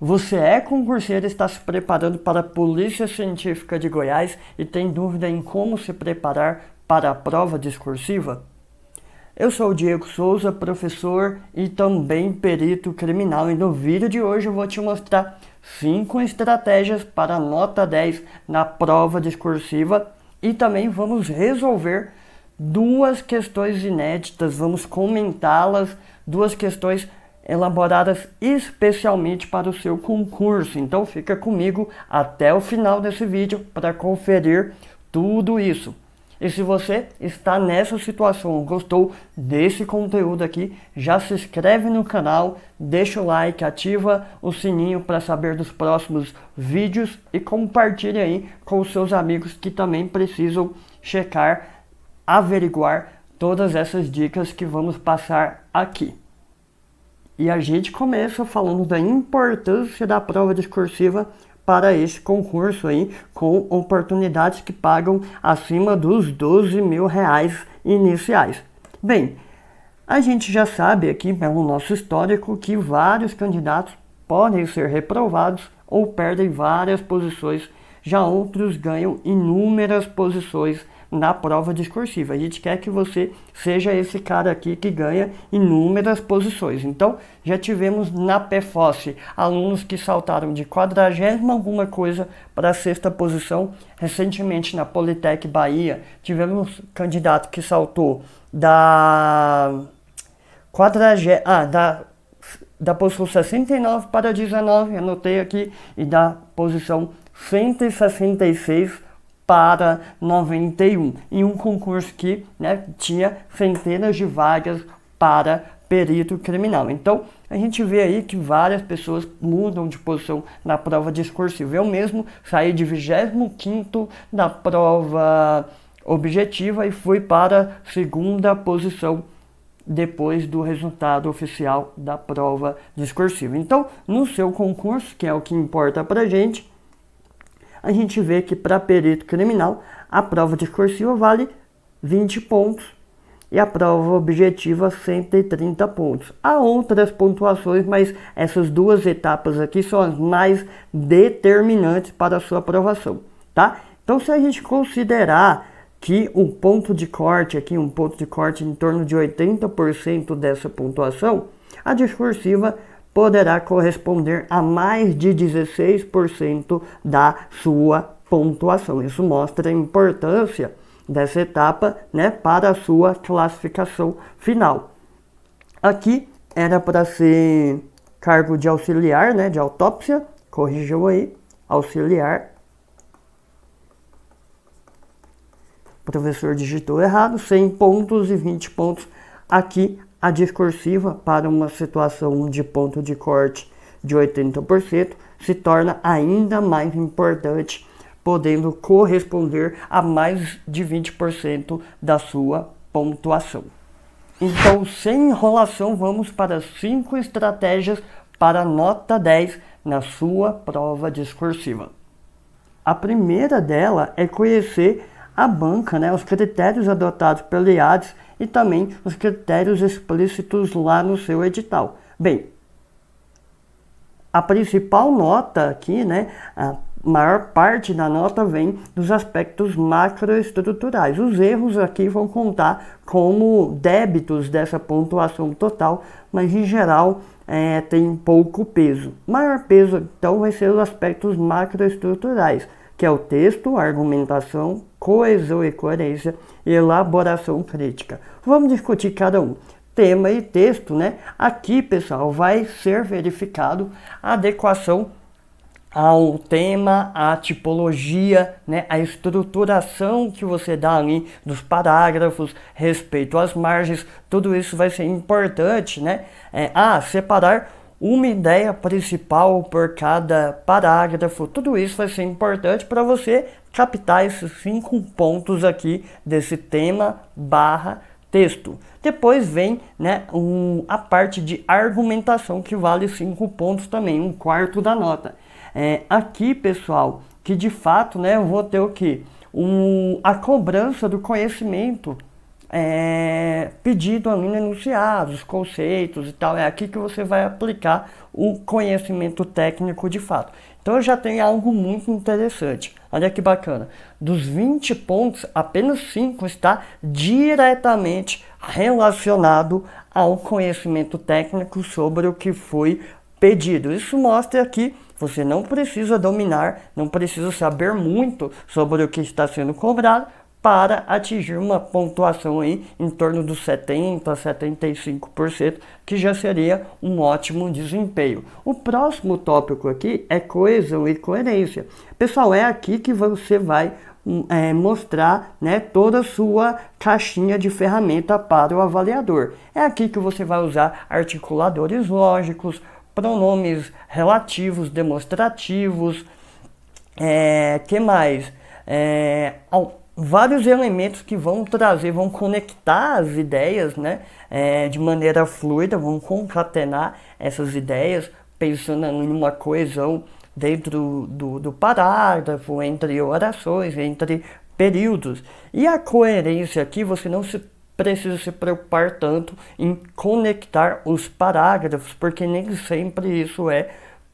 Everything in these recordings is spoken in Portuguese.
Você é concurseiro e está se preparando para a Polícia Científica de Goiás e tem dúvida em como se preparar para a prova discursiva? Eu sou o Diego Souza, professor e também perito criminal, e no vídeo de hoje eu vou te mostrar 5 estratégias para a nota 10 na prova discursiva e também vamos resolver 2 questões inéditas, vamos comentá-las, 2 questões elaboradas especialmente para o seu concurso. Então fica comigo até o final desse vídeo para conferir tudo isso. E se você está nessa situação, gostou desse conteúdo aqui, já se inscreve no canal, deixa o like, ativa o sininho para saber dos próximos vídeos e compartilha aí com os seus amigos que também precisam checar, averiguar todas essas dicas que vamos passar aqui. E a gente começa falando da importância da prova discursiva para esse concurso aí, com oportunidades que pagam acima dos R$ 12.000 iniciais. Bem, a gente já sabe aqui pelo nosso histórico que vários candidatos podem ser reprovados ou perdem várias posições, já outros ganham inúmeras posições na prova discursiva. A gente quer que você seja esse cara aqui que ganha inúmeras posições. Então, já tivemos na PFOS alunos que saltaram de 40ª alguma coisa para a 6ª posição. Recentemente na Politec Bahia, tivemos candidato que saltou da 40ª, da posição 69 para 19, anotei aqui, e da posição 166 para 91, em um concurso que tinha centenas de vagas para perito criminal. Então, a gente vê aí que várias pessoas mudam de posição na prova discursiva. Eu mesmo saí de 25º da prova objetiva e fui para 2ª posição depois do resultado oficial da prova discursiva. Então, no seu concurso, que é o que importa pra gente, a gente vê que para perito criminal a prova discursiva vale 20 pontos e a prova objetiva 130 pontos. Há outras pontuações, mas essas 2 etapas aqui são as mais determinantes para a sua aprovação, tá? Então, se a gente considerar que um ponto de corte aqui, um ponto de corte em torno de 80% dessa pontuação, a discursiva poderá corresponder a mais de 16% da sua pontuação. Isso mostra a importância dessa etapa, para a sua classificação final. Aqui era para ser cargo de auxiliar, de autópsia, corrijam aí, auxiliar. O professor digitou errado, 100 pontos e 20 pontos aqui. A discursiva, para uma situação de ponto de corte de 80%, se torna ainda mais importante, podendo corresponder a mais de 20% da sua pontuação. Então, sem enrolação, vamos para 5 estratégias para nota 10 na sua prova discursiva. A primeira dela é conhecer a banca, os critérios adotados pelo IADES e também os critérios explícitos lá no seu edital. Bem, a principal nota aqui, a maior parte da nota vem dos aspectos macroestruturais. Os erros aqui vão contar como débitos dessa pontuação total, mas em geral tem pouco peso. O maior peso, então, vai ser os aspectos macroestruturais, que é o texto, a argumentação, coesão e coerência e elaboração crítica. Vamos discutir cada um. Tema e texto, Aqui, pessoal, vai ser verificado a adequação ao tema, à tipologia, a estruturação que você dá ali dos parágrafos, respeito às margens, tudo isso vai ser importante, separar uma ideia principal por cada parágrafo, tudo isso vai ser importante para você captar esses 5 pontos aqui desse tema / texto. Depois vem a parte de argumentação, que vale 5 pontos também, 1/4 da nota. Aqui, pessoal, que de fato eu vou ter o quê? A cobrança do conhecimento pedido ali no enunciado, os conceitos e tal. É aqui que você vai aplicar o conhecimento técnico de fato. Então eu já tenho algo muito interessante. Olha que bacana. Dos 20 pontos, apenas 5 está diretamente relacionado ao conhecimento técnico sobre o que foi pedido. Isso mostra que você não precisa dominar, não precisa saber muito sobre o que está sendo cobrado para atingir uma pontuação aí em torno dos 70% a 75%, que já seria um ótimo desempenho. O próximo tópico aqui é coesão e coerência. Pessoal, é aqui que você vai mostrar, né, toda a sua caixinha de ferramenta para o avaliador. É aqui que você vai usar articuladores lógicos, pronomes relativos, demonstrativos, que mais? Vários elementos que vão trazer, vão conectar as ideias, né, de maneira fluida, vão concatenar essas ideias, pensando em uma coesão dentro do parágrafo, entre orações, entre períodos. E a coerência aqui, você não precisa se preocupar tanto em conectar os parágrafos, porque nem sempre isso é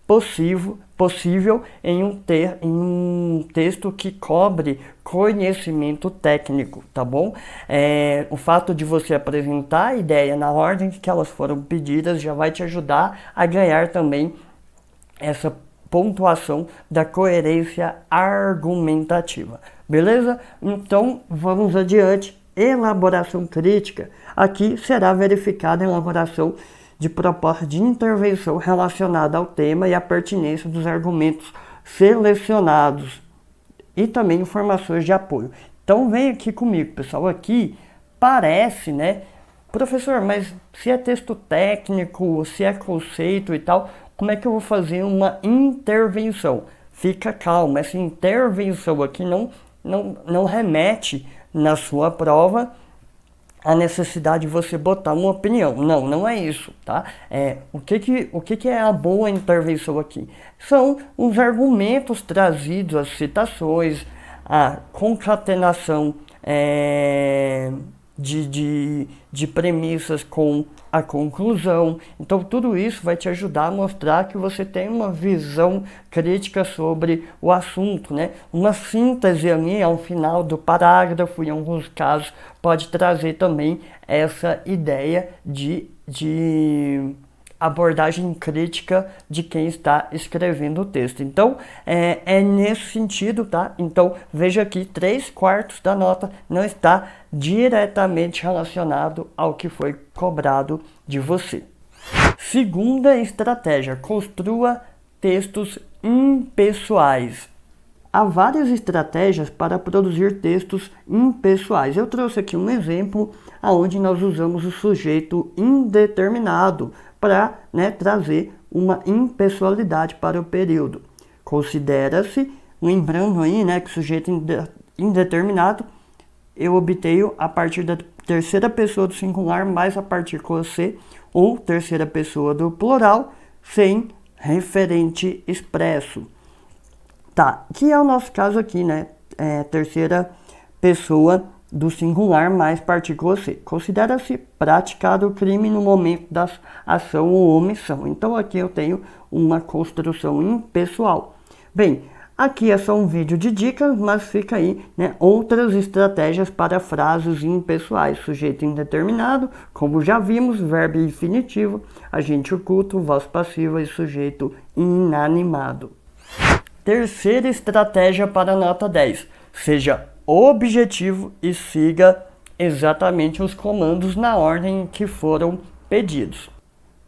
possível em um texto que cobre conhecimento técnico, tá bom? O fato de você apresentar a ideia na ordem que elas foram pedidas já vai te ajudar a ganhar também essa pontuação da coerência argumentativa, beleza? Então vamos adiante. Elaboração crítica. Aqui será verificada a elaboração de proposta de intervenção relacionada ao tema e à pertinência dos argumentos selecionados e também informações de apoio. Então vem aqui comigo, pessoal. Aqui parece, né, professor, mas se é texto técnico, se é conceito e tal, como é que eu vou fazer uma intervenção? Fica calma, essa intervenção aqui não remete na sua prova a necessidade de você botar uma opinião. Não é isso, tá? O que é a boa intervenção aqui? São os argumentos trazidos, as citações, a concatenação de premissas com a conclusão. Então tudo isso vai te ajudar a mostrar que você tem uma visão crítica sobre o assunto, né? Uma síntese ali ao final do parágrafo, em alguns casos, pode trazer também essa ideia de abordagem crítica de quem está escrevendo o texto. Então, é nesse sentido, tá? Então, veja aqui, 3/4 da nota não está diretamente relacionado ao que foi cobrado de você. Segunda estratégia, construa textos impessoais. Há várias estratégias para produzir textos impessoais. Eu trouxe aqui um exemplo onde nós usamos o sujeito indeterminado para, né, trazer uma impessoalidade para o período. Considera-se, lembrando aí, né, que o sujeito indeterminado eu obtenho a partir da terceira pessoa do singular mais a partícula C, ou terceira pessoa do plural, sem referente expresso. Tá, que é o nosso caso aqui, né? Terceira pessoa do singular mais partícula C. Considera-se praticado o crime no momento da ação ou omissão. Então aqui eu tenho uma construção impessoal. Bem, aqui é só um vídeo de dicas, mas fica aí, né, outras estratégias para frases impessoais. Sujeito indeterminado, como já vimos, verbo infinitivo, agente oculto, voz passiva e sujeito inanimado. Terceira estratégia para a nota 10. Seja objetivo e siga exatamente os comandos na ordem que foram pedidos.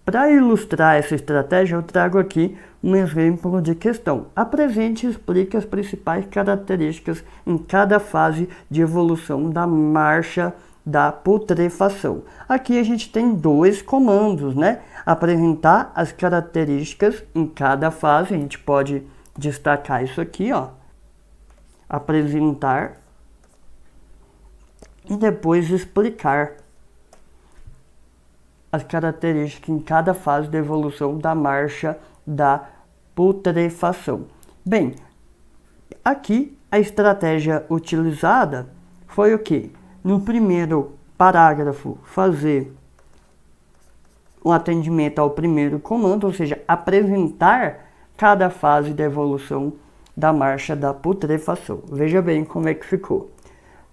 Para ilustrar essa estratégia, eu trago aqui um exemplo de questão. Apresente e explique as principais características em cada fase de evolução da marcha da putrefação. Aqui a gente tem 2 comandos, né? Apresentar as características em cada fase, a gente pode destacar isso aqui, ó. Apresentar e depois explicar as características em cada fase da evolução da marcha da putrefação. Bem, aqui a estratégia utilizada foi o que? No primeiro parágrafo fazer o atendimento ao primeiro comando, ou seja, apresentar cada fase da evolução da marcha da putrefação. Veja bem como é que ficou.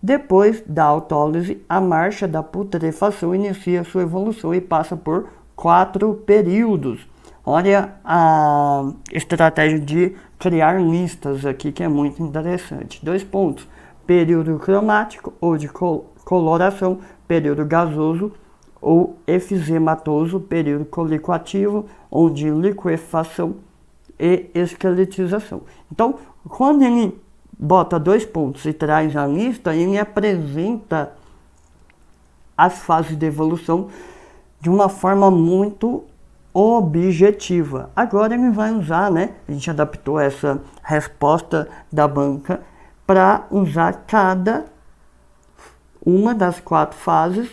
Depois da autólise, a marcha da putrefação inicia sua evolução e passa por 4 períodos. Olha a estratégia de criar listas aqui, que é muito interessante. 2 pontos. Período cromático ou de coloração, período gasoso ou efizematoso, período colicoativo ou de liquefação e esqueletização. Então, quando ele bota 2 pontos e traz a lista, ele apresenta as fases de evolução de uma forma muito objetiva. Agora ele vai usar, né? A gente adaptou essa resposta da banca para usar cada uma das 4 fases,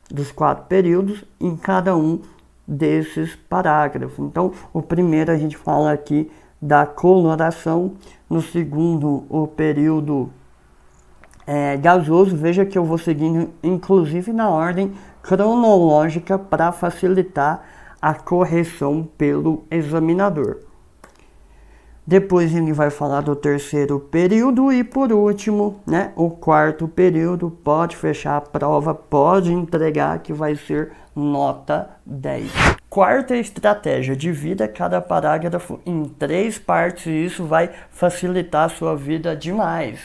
dos 4 períodos, em cada um desses parágrafos. Então, o primeiro a gente fala aqui da coloração, no segundo o período gasoso. Veja que eu vou seguindo inclusive na ordem cronológica para facilitar a correção pelo examinador. Depois ele vai falar do terceiro período e por último, né, o quarto período. Pode fechar a prova, pode entregar que vai ser nota 10. Quarta estratégia: divida cada parágrafo em 3 partes e isso vai facilitar a sua vida demais.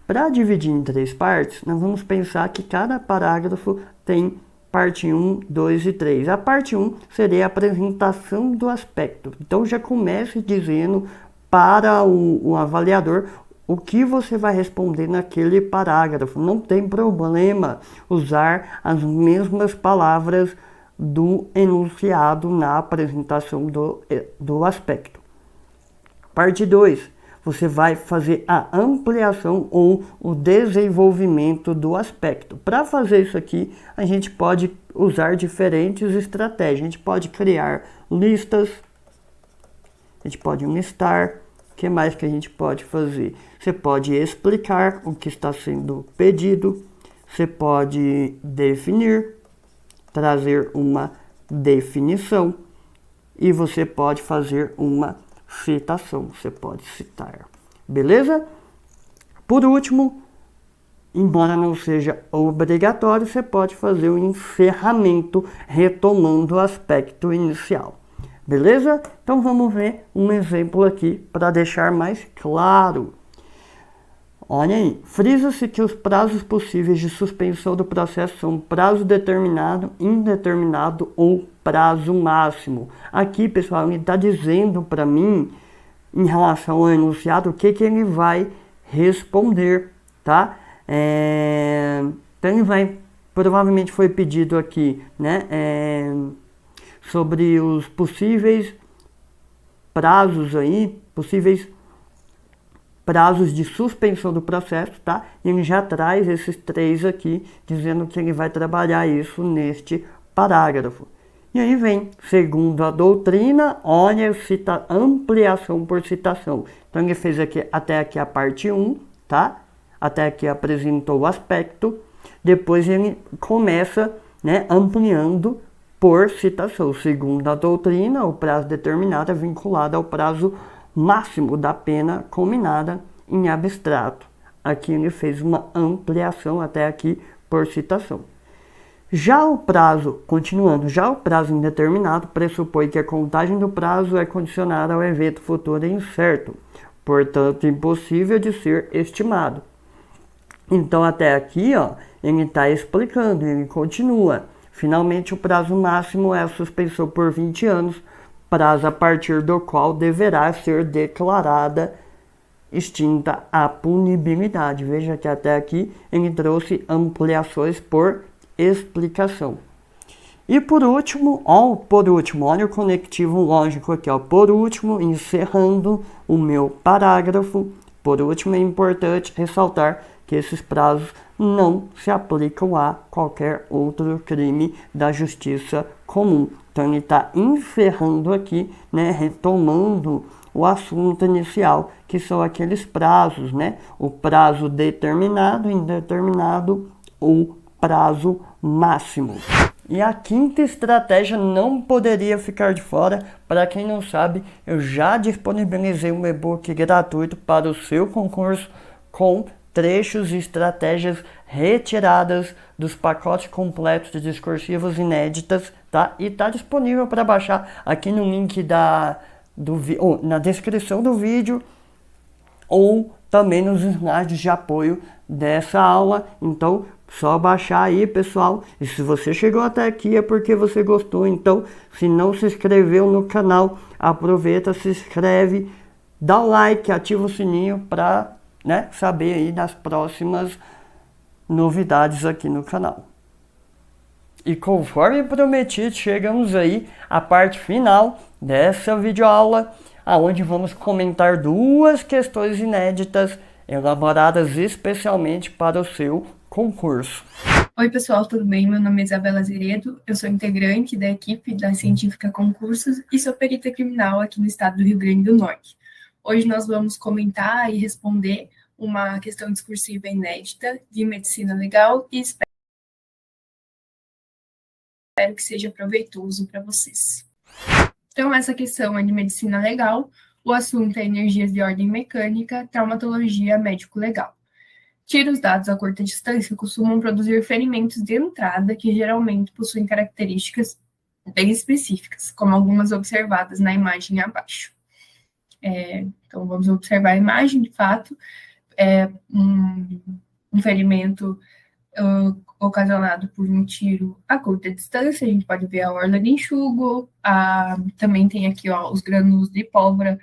Para dividir em 3 partes, nós vamos pensar que cada parágrafo tem parte 1, 2 e 3. A parte 1 seria a apresentação do aspecto. Então já comece dizendo para o avaliador o que você vai responder naquele parágrafo. Não tem problema usar as mesmas palavras do enunciado na apresentação do aspecto. Parte 2. Você vai fazer a ampliação ou o desenvolvimento do aspecto. Para fazer isso aqui, a gente pode usar diferentes estratégias. A gente pode criar listas, a gente pode listar. O que mais que a gente pode fazer? Você pode explicar o que está sendo pedido. Você pode definir, trazer uma definição. E você pode fazer uma citação, você pode citar, beleza? Por último, embora não seja obrigatório, você pode fazer o encerramento retomando o aspecto inicial, beleza? Então vamos ver um exemplo aqui para deixar mais claro. Olha aí, frisa-se que os prazos possíveis de suspensão do processo são prazo determinado, indeterminado ou prazo máximo. Aqui, pessoal, ele está dizendo para mim, em relação ao enunciado, o que ele vai responder, tá? Então ele vai, provavelmente foi pedido aqui, né? Sobre os possíveis prazos aí, possíveis prazos de suspensão do processo, tá? E ele já traz esses 3 aqui, dizendo que ele vai trabalhar isso neste parágrafo. E aí vem, segundo a doutrina, olha, ampliação por citação. Então ele fez aqui, até aqui a parte 1, tá? Até aqui apresentou o aspecto. Depois ele começa, né, ampliando por citação. Segundo a doutrina, o prazo determinado é vinculado ao prazo máximo da pena combinada em abstrato. Aqui ele fez uma ampliação até aqui por citação. Já o prazo, continuando, já o prazo indeterminado pressupõe que a contagem do prazo é condicionada ao evento futuro incerto, portanto impossível de ser estimado. Então até aqui, ó, ele está explicando, ele continua. Finalmente o prazo máximo é a suspensão por 20 anos, prazo a partir do qual deverá ser declarada extinta a punibilidade. Veja que até aqui ele trouxe ampliações por explicação. E por último, olha o conectivo lógico aqui, ó. Por último, encerrando o meu parágrafo, por último é importante ressaltar que esses prazos não se aplicam a qualquer outro crime da justiça comum. Então ele está encerrando aqui, né, retomando o assunto inicial, que são aqueles prazos, né? O prazo determinado, indeterminado ou prazo máximo. E a quinta estratégia não poderia ficar de fora. Para quem não sabe, eu já disponibilizei um e-book gratuito para o seu concurso com trechos e estratégias retiradas dos pacotes completos de discursivos inéditas, tá? E está disponível para baixar aqui no link na descrição do vídeo ou também nos slides de apoio dessa aula. Então, só baixar aí, pessoal. E se você chegou até aqui é porque você gostou. Então, se não se inscreveu no canal, aproveita, se inscreve, dá o like, ativa o sininho para, né, saber aí das próximas novidades aqui no canal. E conforme prometido, chegamos aí à parte final dessa videoaula, aonde vamos comentar duas questões inéditas elaboradas especialmente para o seu concurso. Oi, pessoal, tudo bem? Meu nome é Isabela Zeredo, eu sou integrante da equipe da Científica Concursos e sou perita criminal aqui no estado do Rio Grande do Norte. Hoje nós vamos comentar e responder uma questão discursiva inédita de medicina legal e espero que seja proveitoso para vocês. Então, essa questão é de medicina legal, o assunto é energias de ordem mecânica, traumatologia médico-legal. Tiros dados a curta distância costumam produzir ferimentos de entrada que geralmente possuem características bem específicas, como algumas observadas na imagem abaixo. Então, vamos observar a imagem, de fato, um ferimento ocasionado por um tiro a curta distância. A gente pode ver a orla de enxugo, também tem aqui os grânulos de pólvora.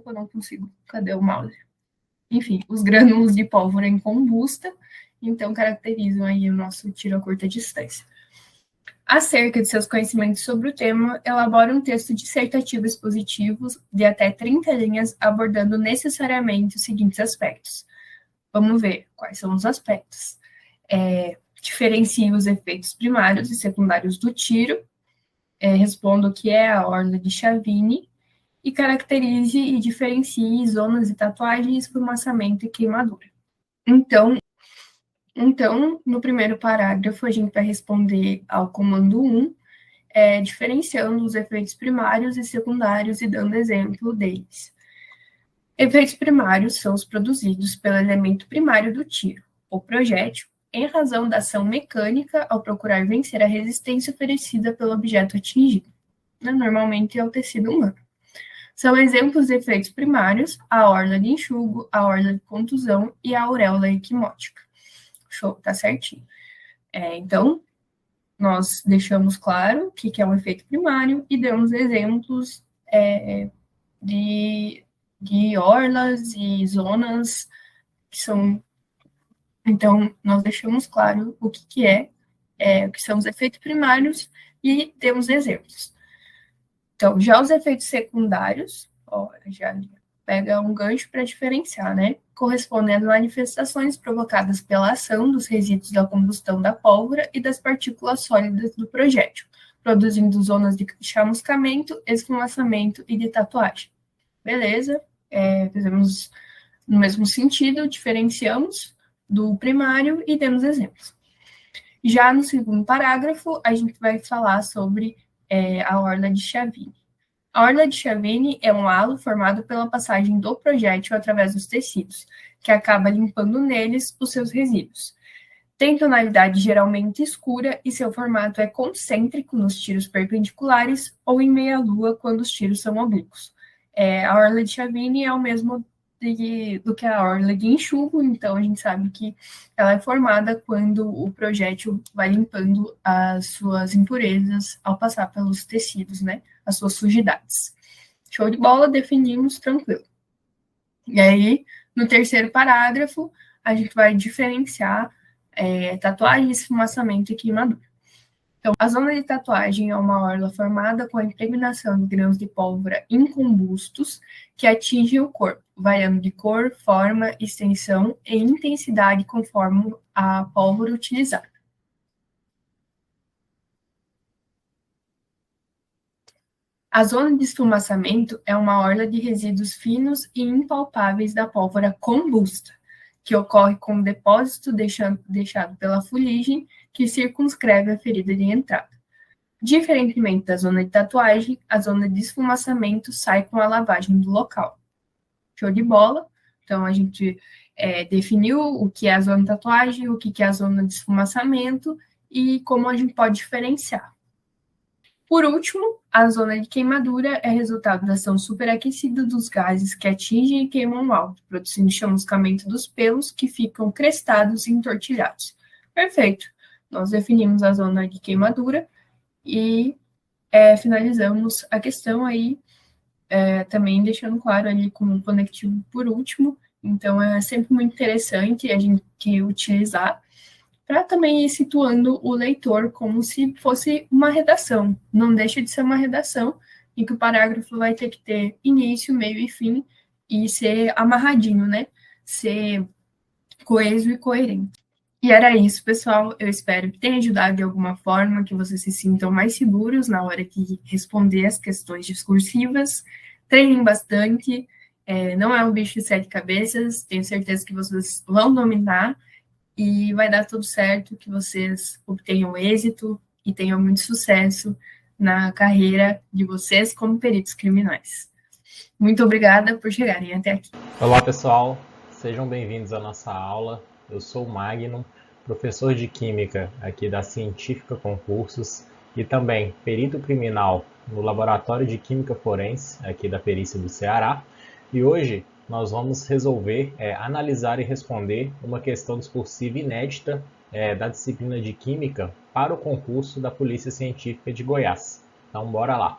Eu não consigo, cadê o mouse? Enfim, os grânulos de pólvora em combusta, então caracterizam aí o nosso tiro a curta distância. Acerca de seus conhecimentos sobre o tema, elabora um texto dissertativo expositivo de até 30 linhas, abordando necessariamente os seguintes aspectos. Vamos ver quais são os aspectos. Diferencie os efeitos primários e secundários do tiro, responda o que é a orla de Chavini, e caracterize e diferencie zonas de tatuagem, esfumaçamento e queimadura. Então, no primeiro parágrafo, a gente vai responder ao comando 1, diferenciando os efeitos primários e secundários e dando exemplo deles. Efeitos primários são os produzidos pelo elemento primário do tiro, o projétil, em razão da ação mecânica ao procurar vencer a resistência oferecida pelo objeto atingido. Normalmente é o tecido humano. São exemplos de efeitos primários a orla de enxugo, a orla de contusão e a auréola equimótica. Show, tá certinho. Então, nós deixamos claro o que é um efeito primário e demos exemplos de orlas e zonas que são... Então, nós deixamos claro o que são os efeitos primários e temos exemplos. Então, já os efeitos secundários, já pega um gancho para diferenciar, né? Correspondem às manifestações provocadas pela ação dos resíduos da combustão da pólvora e das partículas sólidas do projétil, produzindo zonas de chamuscamento, esfumaçamento e de tatuagem. Beleza? Fizemos no mesmo sentido, diferenciamos do primário e temos exemplos. Já no segundo parágrafo, a gente vai falar sobre a orla de Chavini. A orla de Chavini é um halo formado pela passagem do projétil através dos tecidos, que acaba limpando neles os seus resíduos. Tem tonalidade geralmente escura e seu formato é concêntrico nos tiros perpendiculares ou em meia-lua quando os tiros são oblíquos. A orla de Chavini é o mesmo do que a orla de enxugo, então a gente sabe que ela é formada quando o projétil vai limpando as suas impurezas ao passar pelos tecidos, né? As suas sujidades. Show de bola, definimos, tranquilo. E aí, no terceiro parágrafo, a gente vai diferenciar tatuagem, esfumaçamento e queimadura. Então, a zona de tatuagem é uma orla formada com a impregnação de grãos de pólvora incombustos que atingem o corpo, variando de cor, forma, extensão e intensidade conforme a pólvora utilizada. A zona de esfumaçamento é uma orla de resíduos finos e impalpáveis da pólvora combusta, que ocorre com o depósito deixado pela fuligem, que circunscreve a ferida de entrada. Diferentemente da zona de tatuagem, a zona de esfumaçamento sai com a lavagem do local. Show de bola? Então, a gente definiu o que é a zona de tatuagem, o que é a zona de esfumaçamento e como a gente pode diferenciar. Por último, a zona de queimadura é resultado da ação superaquecida dos gases que atingem e queimam o alvo, produzindo chamuscamento dos pelos que ficam crestados e entortilhados. Perfeito. Nós definimos a zona de queimadura e finalizamos a questão aí, também deixando claro ali com o conectivo por último. Então, é sempre muito interessante a gente utilizar para também ir situando o leitor como se fosse uma redação. Não deixa de ser uma redação em que o parágrafo vai ter que ter início, meio e fim e ser amarradinho, né? Ser coeso e coerente. E era isso, pessoal. Eu espero que tenha ajudado de alguma forma, que vocês se sintam mais seguros na hora de responder as questões discursivas. Treinem bastante. Não é um bicho de 7 cabeças. Tenho certeza que vocês vão dominar. E vai dar tudo certo, que vocês obtenham êxito e tenham muito sucesso na carreira de vocês como peritos criminais. Muito obrigada por chegarem até aqui. Olá, pessoal. Sejam bem-vindos à nossa aula. Eu sou o Magno, professor de Química aqui da Científica Concursos e também perito criminal no Laboratório de Química Forense aqui da Perícia do Ceará. E hoje nós vamos resolver, analisar e responder uma questão discursiva inédita da disciplina de Química para o concurso da Polícia Científica de Goiás. Então, bora lá.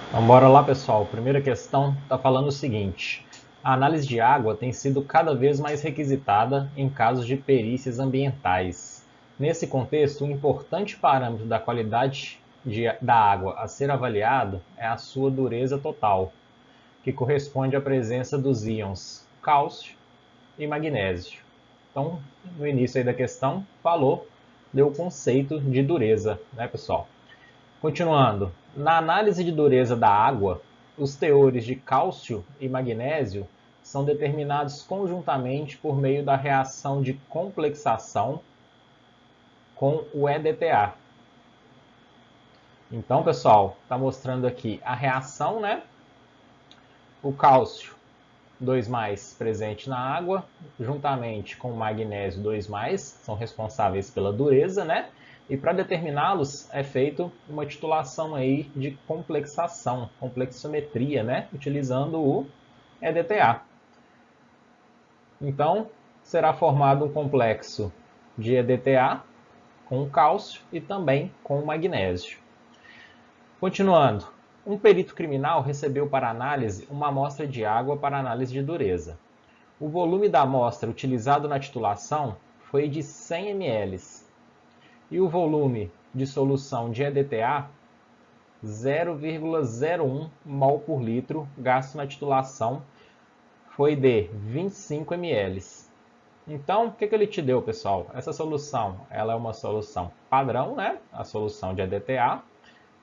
Então, bora lá, pessoal. Primeira questão está falando o seguinte: a análise de água tem sido cada vez mais requisitada em casos de perícias ambientais. Nesse contexto, um importante parâmetro da qualidade da água a ser avaliado é a sua dureza total, que corresponde à presença dos íons cálcio e magnésio. Então, no início aí da questão, deu o conceito de dureza, né, pessoal? Continuando, na análise de dureza da água, os teores de cálcio e magnésio são determinados conjuntamente por meio da reação de complexação com o EDTA. Então, pessoal, está mostrando aqui a reação, né? O cálcio 2+, presente na água, juntamente com o magnésio 2+, são responsáveis pela dureza, né? E para determiná-los é feito uma titulação aí de complexação, complexometria, né? Utilizando o EDTA. Então, será formado um complexo de EDTA com o cálcio e também com o magnésio. Continuando, um perito criminal recebeu para análise uma amostra de água para análise de dureza. O volume da amostra utilizado na titulação foi de 100 ml e o volume de solução de EDTA 0,01 mol por litro gasto na titulação foi de 25 ml. Então, o que ele te deu, pessoal? Essa solução, ela é uma solução padrão, né? A solução de EDTA.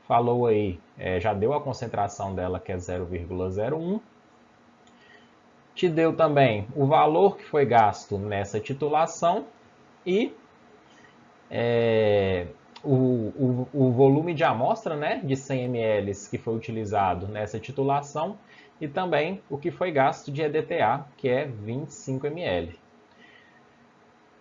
Falou aí, já deu a concentração dela, que é 0,01. Te deu também o valor que foi gasto nessa titulação e o volume de amostra, né, de 100 ml que foi utilizado nessa titulação e também o que foi gasto de EDTA, que é 25 ml.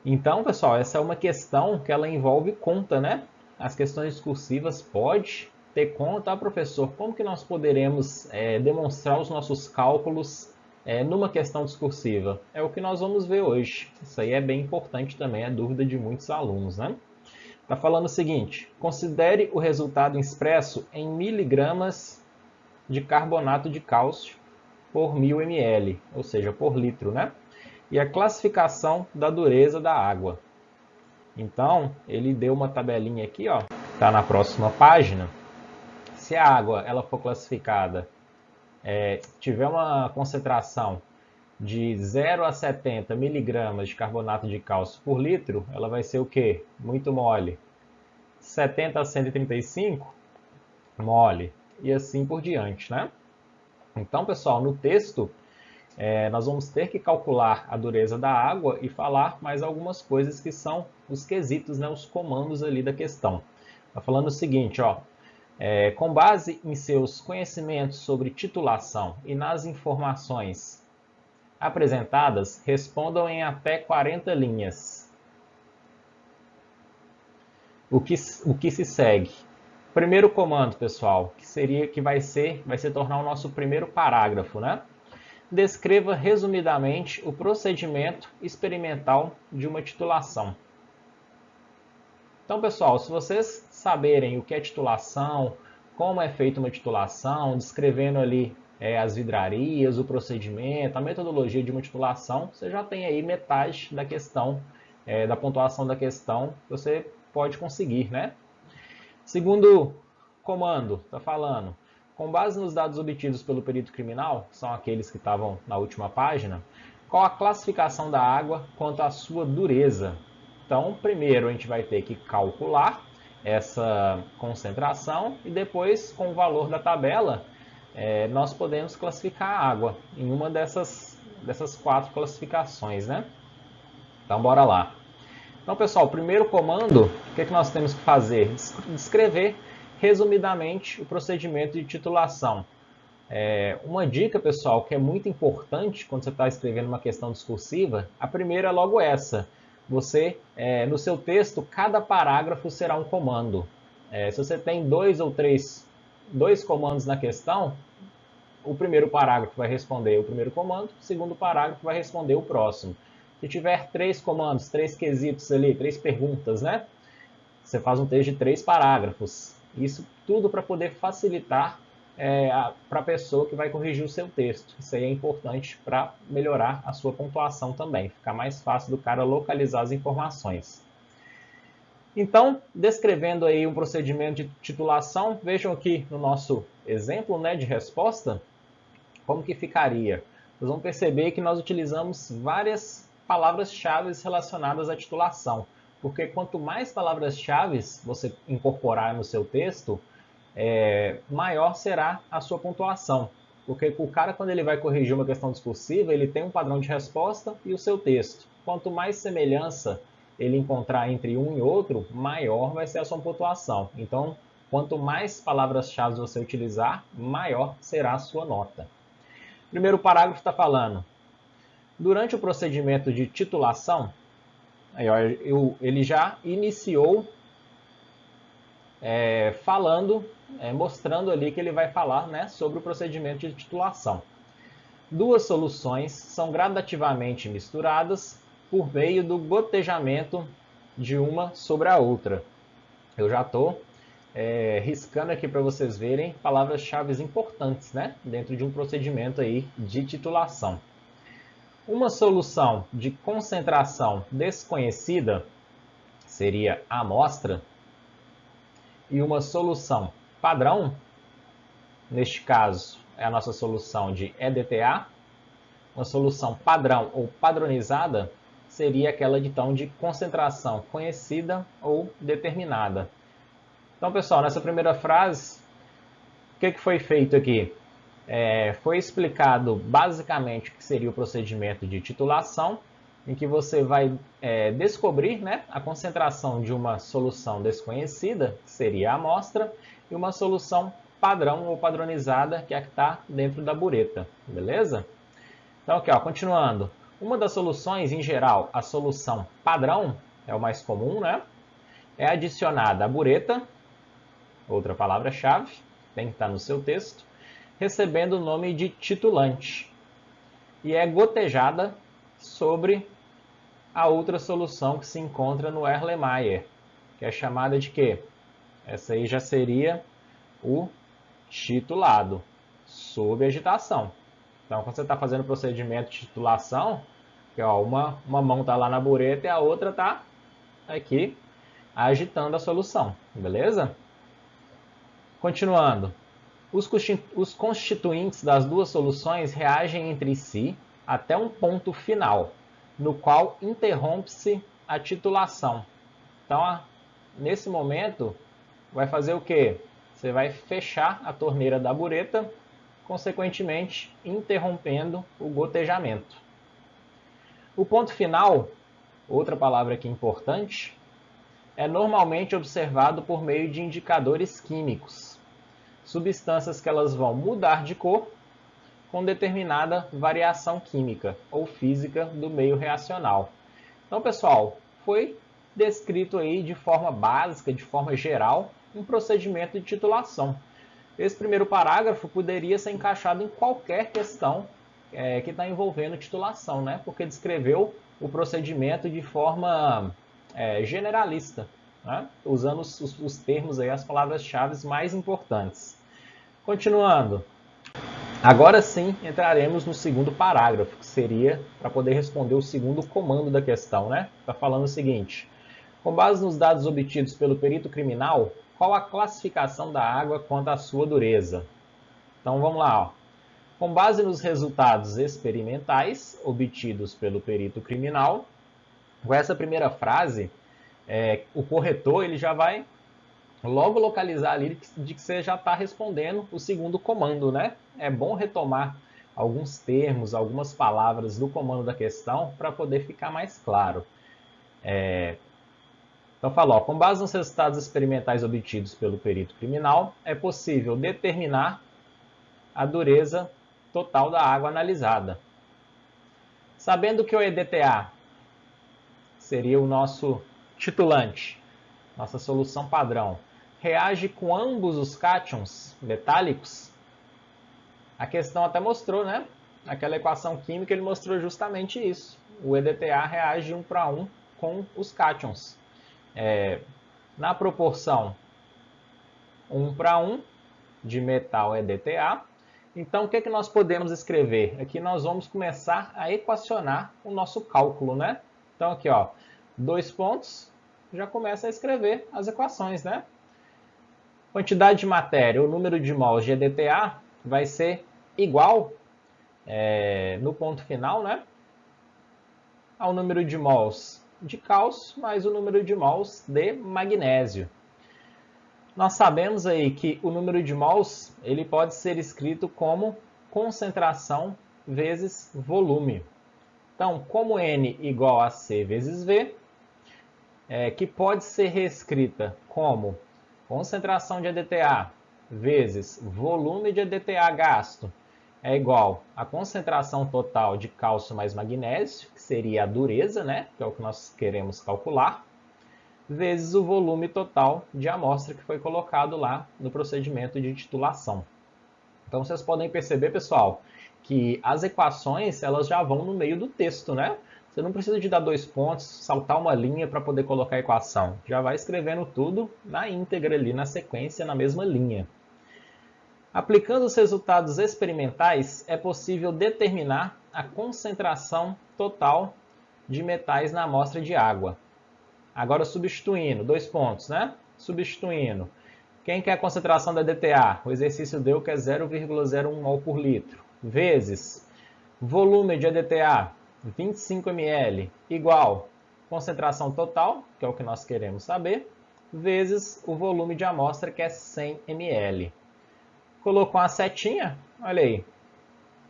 Então, pessoal, essa é uma questão que ela envolve conta, né? As questões discursivas pode ter conta, professor, como que nós poderemos demonstrar os nossos cálculos numa questão discursiva? É o que nós vamos ver hoje. Isso aí é bem importante também, é dúvida de muitos alunos, né? Está falando o seguinte: considere o resultado expresso em miligramas de carbonato de cálcio por 1000 ml, ou seja, por litro, né? E a classificação da dureza da água. Então, ele deu uma tabelinha aqui, ó, está na próxima página. Se a água ela for classificada, tiver uma concentração de 0 a 70 miligramas de carbonato de cálcio por litro, ela vai ser o quê? Muito mole. 70 a 135, mole. E assim por diante, né? Então, pessoal, no texto nós vamos ter que calcular a dureza da água e falar mais algumas coisas que são os quesitos, né, os comandos ali da questão. Está falando o seguinte, ó, com base em seus conhecimentos sobre titulação e nas informações apresentadas, respondam em até 40 linhas. O que se segue? Primeiro comando, pessoal, que vai se tornar o nosso primeiro parágrafo, né? Descreva resumidamente o procedimento experimental de uma titulação. Então, pessoal, se vocês saberem o que é titulação, como é feita uma titulação, descrevendo ali as vidrarias, o procedimento, a metodologia de uma titulação, você já tem aí metade da questão, da pontuação da questão, você pode conseguir, né? Segundo comando, está falando, com base nos dados obtidos pelo perito criminal, que são aqueles que estavam na última página, qual a classificação da água quanto à sua dureza? Então, primeiro a gente vai ter que calcular essa concentração e depois, com o valor da tabela, nós podemos classificar a água em uma dessas 4 classificações, né? Então, bora lá. Então, pessoal, o primeiro comando, o que nós temos que fazer? Descrever resumidamente o procedimento de titulação. Uma dica, pessoal, que é muito importante quando você está escrevendo uma questão discursiva, a primeira é logo essa. Você, no seu texto, cada parágrafo será um comando. Se você tem 2 ou 3 comandos na questão, o primeiro parágrafo vai responder o primeiro comando, o segundo parágrafo vai responder o próximo. Se tiver 3 comandos, 3 quesitos ali, 3 perguntas, né? Você faz um texto de 3 parágrafos. Isso tudo para poder facilitar para a pessoa que vai corrigir o seu texto. Isso aí é importante para melhorar a sua pontuação também. Ficar mais fácil do cara localizar as informações. Então, descrevendo aí um procedimento de titulação, vejam aqui no nosso exemplo, né, de resposta, como que ficaria. Vocês vão perceber que nós utilizamos várias palavras-chave relacionadas à titulação, porque quanto mais palavras-chave você incorporar no seu texto, maior será a sua pontuação. Porque o cara, quando ele vai corrigir uma questão discursiva, ele tem um padrão de resposta e o seu texto. Quanto mais semelhança ele encontrar entre um e outro, maior vai ser a sua pontuação. Então, quanto mais palavras-chave você utilizar, maior será a sua nota. Primeiro parágrafo está falando: durante o procedimento de titulação, ele já iniciou falando, mostrando ali que ele vai falar, né, sobre o procedimento de titulação. 2 soluções são gradativamente misturadas por meio do gotejamento de uma sobre a outra. Eu já estou riscando aqui para vocês verem palavras-chave importantes, né, dentro de um procedimento aí de titulação. Uma solução de concentração desconhecida seria a amostra, e uma solução padrão, neste caso é a nossa solução de EDTA, uma solução padrão ou padronizada seria aquela de concentração conhecida ou determinada. Então, pessoal, nessa primeira frase, o que foi feito aqui? Foi explicado basicamente o que seria o procedimento de titulação, em que você vai descobrir, né, a concentração de uma solução desconhecida, que seria a amostra, e uma solução padrão ou padronizada, que é a que está dentro da bureta, beleza? Então, aqui, ó, continuando. Uma das soluções, em geral, a solução padrão, é o mais comum, né? É adicionada a bureta, outra palavra-chave, tem que estar no seu texto, recebendo o nome de titulante. E é gotejada sobre a outra solução que se encontra no Erlenmeyer, que é chamada de quê? Essa aí já seria o titulado, sob agitação. Então, quando você está fazendo o procedimento de titulação, que, ó, uma mão está lá na bureta e a outra está aqui agitando a solução, beleza? Continuando. Os constituintes das 2 soluções reagem entre si até um ponto final, no qual interrompe-se a titulação. Então, nesse momento, vai fazer o quê? Você vai fechar a torneira da bureta consequentemente interrompendo o gotejamento. O ponto final, outra palavra aqui importante, é normalmente observado por meio de indicadores químicos, substâncias que elas vão mudar de cor com determinada variação química ou física do meio reacional. Então, pessoal, foi descrito aí de forma básica, de forma geral, um procedimento de titulação. Esse primeiro parágrafo poderia ser encaixado em qualquer questão que está envolvendo titulação, né? Porque descreveu o procedimento de forma generalista, né? Usando os termos aí, as palavras-chave mais importantes. Continuando. Agora sim entraremos no segundo parágrafo, que seria para poder responder o segundo comando da questão, né? Está falando o seguinte: com base nos dados obtidos pelo perito criminal, qual a classificação da água quanto à sua dureza? Então vamos lá, ó. Com base nos resultados experimentais obtidos pelo perito criminal, com essa primeira frase, o corretor ele já vai logo localizar ali de que você já está respondendo o segundo comando, né? É bom retomar alguns termos, algumas palavras do comando da questão para poder ficar mais claro. Então fala, com base nos resultados experimentais obtidos pelo perito criminal, é possível determinar a dureza total da água analisada. Sabendo que o EDTA seria o nosso titulante, nossa solução padrão, reage com ambos os cátions metálicos, a questão até mostrou, né? Aquela equação química ele mostrou justamente isso. O EDTA reage 1 para 1 com os cátions. Na proporção 1 para 1 de metal EDTA. Então, o que nós podemos escrever? Aqui nós vamos começar a equacionar o nosso cálculo, né? Então, aqui, ó, 2 pontos, já começa a escrever as equações, né? Quantidade de matéria, o número de mols de EDTA vai ser igual, no ponto final, né? Ao número de mols de cálcio mais o número de mols de magnésio. Nós sabemos aí que o número de mols ele pode ser escrito como concentração vezes volume. Então, como N igual a C vezes V, que pode ser reescrita como concentração de EDTA vezes volume de EDTA gasto é igual à concentração total de cálcio mais magnésio, que seria a dureza, né? Que é o que nós queremos calcular, vezes o volume total de amostra que foi colocado lá no procedimento de titulação. Então vocês podem perceber, pessoal, que as equações elas já vão no meio do texto, né? Você não precisa de dar 2 pontos, saltar uma linha para poder colocar a equação. Já vai escrevendo tudo na íntegra ali, na sequência, na mesma linha. Aplicando os resultados experimentais, é possível determinar a concentração total de metais na amostra de água. Agora substituindo, 2 pontos, né? Substituindo. Quem quer a concentração da EDTA? O exercício deu que é 0,01 mol por litro. Vezes volume de EDTA, 25 ml, igual concentração total, que é o que nós queremos saber, vezes o volume de amostra, que é 100 ml. Colocou uma setinha, olha aí.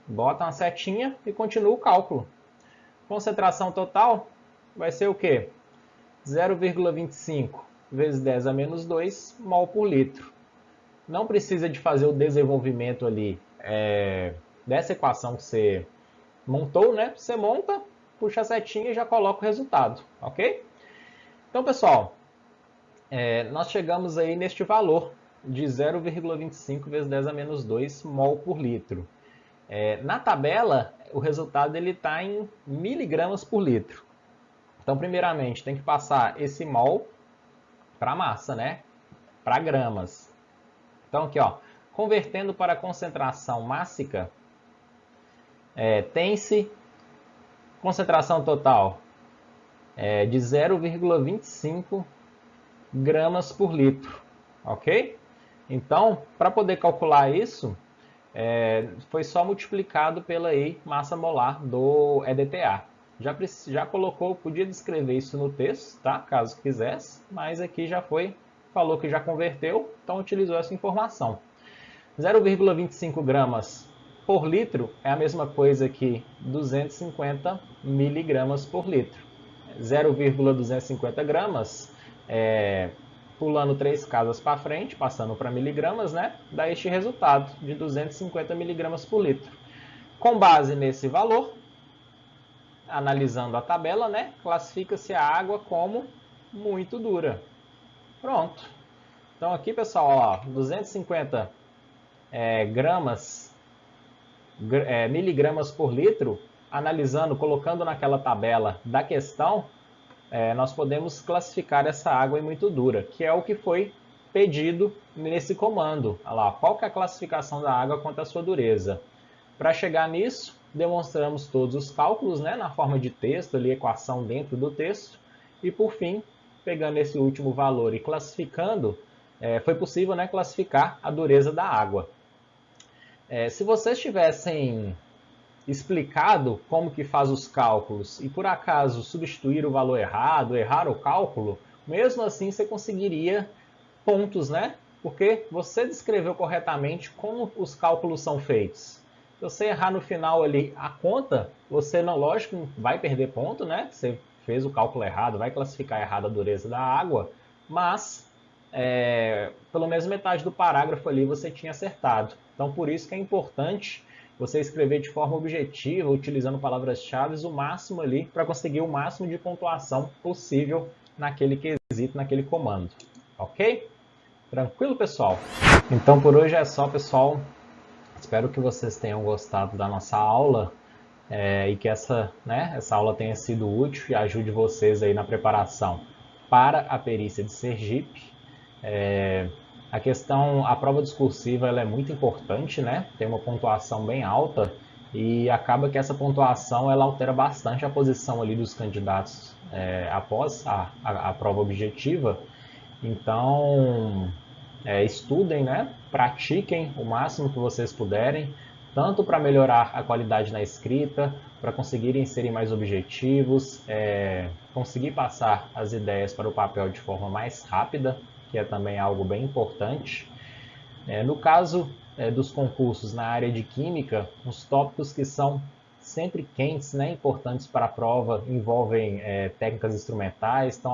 Bota uma setinha e continua o cálculo. Concentração total vai ser o quê? 0,25 vezes 10 a menos 2 mol por litro. Não precisa de fazer o desenvolvimento ali dessa equação que você montou, né? Você monta, puxa a setinha e já coloca o resultado, ok? Então, pessoal, nós chegamos aí neste valor de 0,25 vezes 10 a menos 2 mol por litro. Na tabela, o resultado está em miligramas por litro. Então, primeiramente, tem que passar esse mol para a massa, né? Para gramas. Então, aqui, ó, convertendo para a concentração mássica, tem-se concentração total de 0,25 gramas por litro, ok? Então, para poder calcular isso, foi só multiplicado pela massa molar do EDTA. Já colocou, podia descrever isso no texto, tá? Caso quisesse, mas aqui já falou que já converteu, então utilizou essa informação. 0,25 gramas por litro é a mesma coisa que 250 miligramas por litro. 0,250 gramas, pulando 3 casas para frente, passando para miligramas, né, dá este resultado de 250 miligramas por litro. Com base nesse valor, analisando a tabela, né, classifica-se a água como muito dura. Pronto. Então aqui, pessoal, ó, 250 miligramas por litro, analisando, colocando naquela tabela da questão, nós podemos classificar essa água em muito dura, que é o que foi pedido nesse comando. Olha lá, qual que é a classificação da água quanto à sua dureza? Para chegar nisso, demonstramos todos os cálculos, né, na forma de texto, ali, equação dentro do texto, e por fim, pegando esse último valor e classificando, foi possível, né, classificar a dureza da água. Se vocês tivessem explicado como que faz os cálculos e por acaso substituir o valor errado, errar o cálculo, mesmo assim você conseguiria pontos, né? Porque você descreveu corretamente como os cálculos são feitos. Se você errar no final ali a conta, você não, lógico, vai perder ponto, né? Você fez o cálculo errado, vai classificar errado a dureza da água, mas pelo menos metade do parágrafo ali você tinha acertado. Então por isso que é importante você escrever de forma objetiva, utilizando palavras-chave o máximo ali, para conseguir o máximo de pontuação possível naquele quesito, naquele comando. Ok? Tranquilo, pessoal? Então por hoje é só, pessoal. Espero que vocês tenham gostado da nossa aula e que essa aula tenha sido útil e ajude vocês aí na preparação para a perícia de Sergipe. A prova discursiva ela é muito importante, né? Tem uma pontuação bem alta e acaba que essa pontuação ela altera bastante a posição ali dos candidatos após a prova objetiva. Então, estudem, né? Pratiquem o máximo que vocês puderem, tanto para melhorar a qualidade na escrita, para conseguirem serem mais objetivos, conseguir passar as ideias para o papel de forma mais rápida, que é também algo bem importante. No caso dos concursos na área de Química, os tópicos que são sempre quentes, né, importantes para a prova, envolvem técnicas instrumentais, então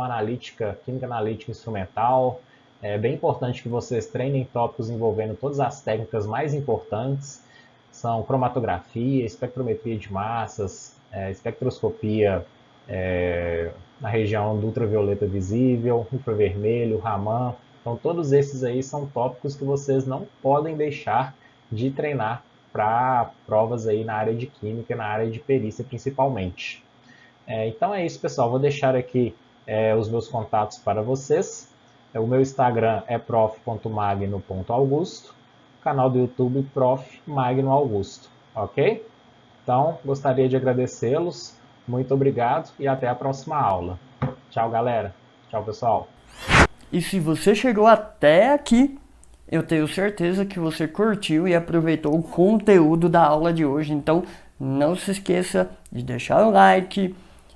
Química Analítica Instrumental. É bem importante que vocês treinem tópicos envolvendo todas as técnicas mais importantes. São cromatografia, espectrometria de massas, espectroscopia na região do ultravioleta visível, infravermelho, Raman. Então todos esses aí são tópicos que vocês não podem deixar de treinar para provas aí na área de Química, na área de perícia principalmente. Então é isso, pessoal. Vou deixar aqui os meus contatos para vocês. O meu Instagram é prof.magno.augusto, canal do YouTube Prof. Magno Augusto, ok? Então, gostaria de agradecê-los. Muito obrigado e até a próxima aula. Tchau, galera. Tchau, pessoal. E se você chegou até aqui, eu tenho certeza que você curtiu e aproveitou o conteúdo da aula de hoje. Então, não se esqueça de deixar o like,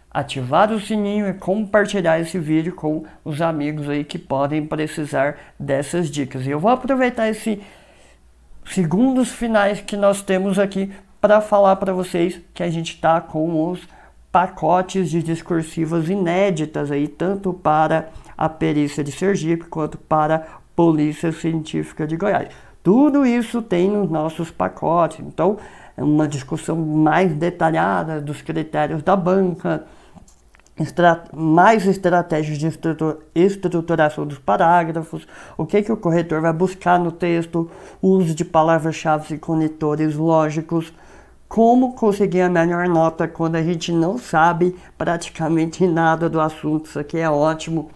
ativar o sininho e compartilhar esse vídeo com os amigos aí que podem precisar dessas dicas. E eu vou aproveitar esses segundos finais que nós temos aqui para falar para vocês que a gente está com os pacotes de discursivas inéditas aí, tanto para a perícia de Sergipe quanto para a Polícia Científica de Goiás. Tudo isso tem nos nossos pacotes, então é uma discussão mais detalhada dos critérios da banca, mais estratégias de estruturação dos parágrafos, o que o corretor vai buscar no texto, uso de palavras-chave e conectores lógicos, como conseguir a melhor nota quando a gente não sabe praticamente nada do assunto. Isso aqui é ótimo,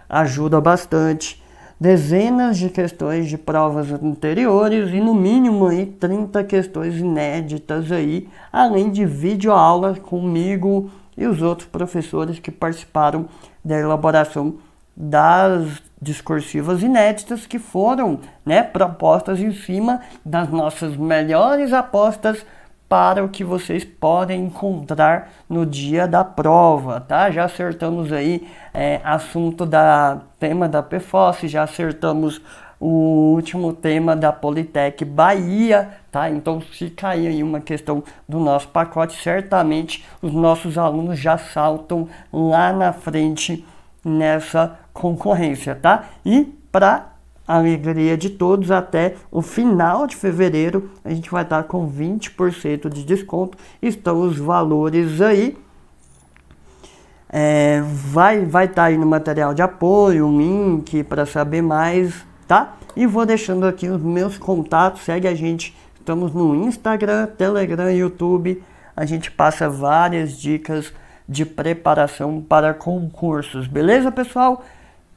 ajuda bastante. Dezenas de questões de provas anteriores e no mínimo aí 30 questões inéditas aí, além de videoaulas comigo e os outros professores que participaram da elaboração das discursivas inéditas que foram, propostas em cima das nossas melhores apostas para o que vocês podem encontrar no dia da prova, tá? Já acertamos aí assunto tema da PFOS, já acertamos o último tema da Politec Bahia, tá? Então, se cair aí uma questão do nosso pacote, certamente os nossos alunos já saltam lá na frente nessa concorrência, tá? E para alegria de todos, até o final de fevereiro a gente vai estar com 20% de desconto. Estão os valores aí. Vai estar aí no material de apoio, o link para saber mais, tá? E vou deixando aqui os meus contatos, segue a gente, estamos no Instagram, Telegram, YouTube, a gente passa várias dicas de preparação para concursos, beleza, pessoal?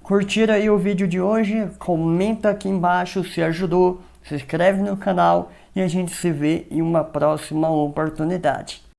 Curtiram aí o vídeo de hoje, comenta aqui embaixo se ajudou, se inscreve no canal e a gente se vê em uma próxima oportunidade.